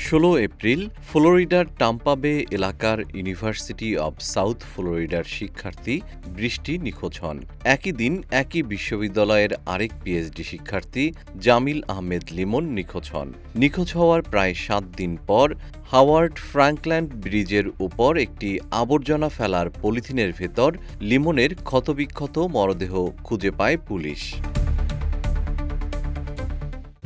১৬ April ফ্লোরিডার Tampa বে এলাকার ইউনিভার্সিটি অব সাউথ ফ্লোরিডার শিক্ষার্থী বৃষ্টি নিখোঁজ হন। একই দিন একই বিশ্ববিদ্যালয়ের আরেক পিএইচডি শিক্ষার্থী জামিল আহমেদ লিমন নিখোঁজ হন। নিখোঁজ হওয়ার প্রায় ৭ দিন পর হাওয়ার্ড ফ্রাঙ্কল্যান্ড ব্রিজের উপর একটি আবর্জনা ফেলার পলিথিনের ভেতর লিমনের ক্ষতবিক্ষত মরদেহ খুঁজে পায় পুলিশ।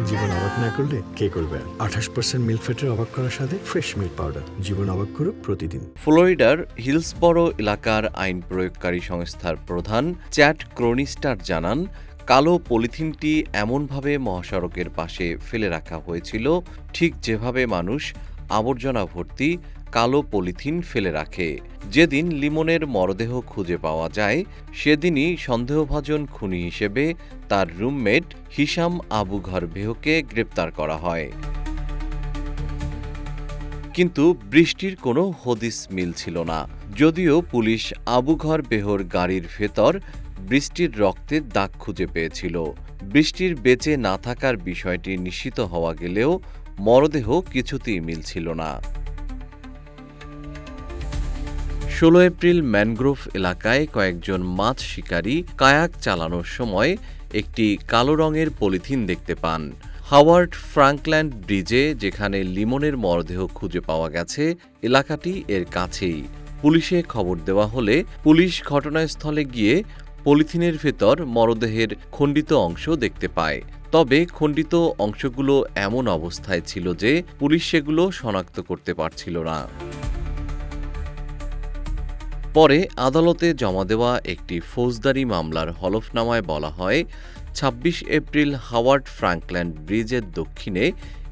জীবন অবাক না করলে কে করবে? 28% মিল্ক ফ্যাটের অবাক করার সাথে ফ্রেশ মিল্ক পাউডার। জীবন অবাক করুক প্রতিদিন। ফ্লোরিডার হিলসবরো এলাকার আইন প্রয়োগকারী সংস্থার প্রধান চ্যাট ক্রোনিস্টার জানান, কালো পলিথিনটি এমনভাবে মহাসড়কের পাশে ফেলে রাখা হয়েছিল ঠিক যেভাবে মানুষ আবর্জনা ভর্তি কালো পলিথিন ফেলে রাখে। যেদিন লিমনের মরদেহ খুঁজে পাওয়া যায় সেদিনই সন্দেহভাজন খুনি হিসেবে তার রুমমেট হিশাম আবু ঘরবেহকে গ্রেপ্তার করা হয়। কিন্তু বৃষ্টির কোনো হদিস মিলছিল না। যদিও পুলিশ আবু ঘরবেহর গাড়ির ভেতর বৃষ্টির রক্তের দাগ খুঁজে পেয়েছিল। বৃষ্টির বেঁচে না থাকার বিষয়টি নিশ্চিত হওয়া গেলেও মরদেহ কিছুতেই মিলছিল না। ১৬ এপ্রিল ম্যানগ্রোভ এলাকায় কয়েকজন মাছ শিকারী কায়াক চালানোর সময় একটি কালো রঙের পলিথিন দেখতে পান। হাওয়ার্ড ফ্রাঙ্কল্যান্ড ব্রিজে যেখানে লিমনের মরদেহ খুঁজে পাওয়া গেছে এলাকাটি এর কাছেই। পুলিশে খবর দেওয়া হলে পুলিশ ঘটনাস্থলে গিয়ে পলিথিনের ভেতর মরদেহের খণ্ডিত অংশ দেখতে পায়। তবে খণ্ডিত অংশগুলো এমন অবস্থায় ছিল যে পুলিশ সেগুলো শনাক্ত করতে পারছিল না। পরে আদালতে জমা দেওয়া একটি ফৌজদারি মামলার হলফনামায় বলা হয়, ২৬ এপ্রিল হাওয়ার্ড ফ্রাঙ্কল্যান্ড ব্রিজের দক্ষিণে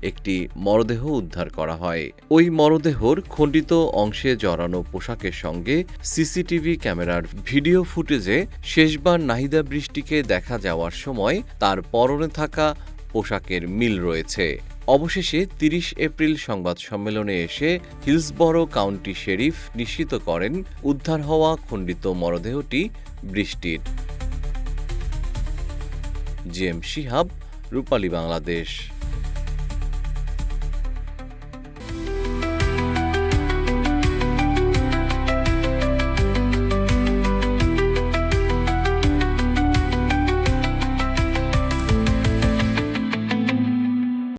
একটি মরদেহ উদ্ধার করা হয়। ওই মরদেহর খণ্ডিত অংশে জড়ানো পোশাকের সঙ্গে সিসিটিভি ক্যামেরার ভিডিও ফুটেজে শেষবার নাহিদা বৃষ্টিকে দেখা যাওয়ার সময় তার পরনে থাকা পোশাকের মিল রয়েছে। অবশেষে ৩০ এপ্রিল সংবাদ সম্মেলনে এসে হিলসবরো কাউন্টি শেরিফ নিশ্চিত করেন উদ্ধার হওয়া খণ্ডিত মরদেহটি বৃষ্টির। জিএম শিহাব, রূপালী বাংলাদেশ।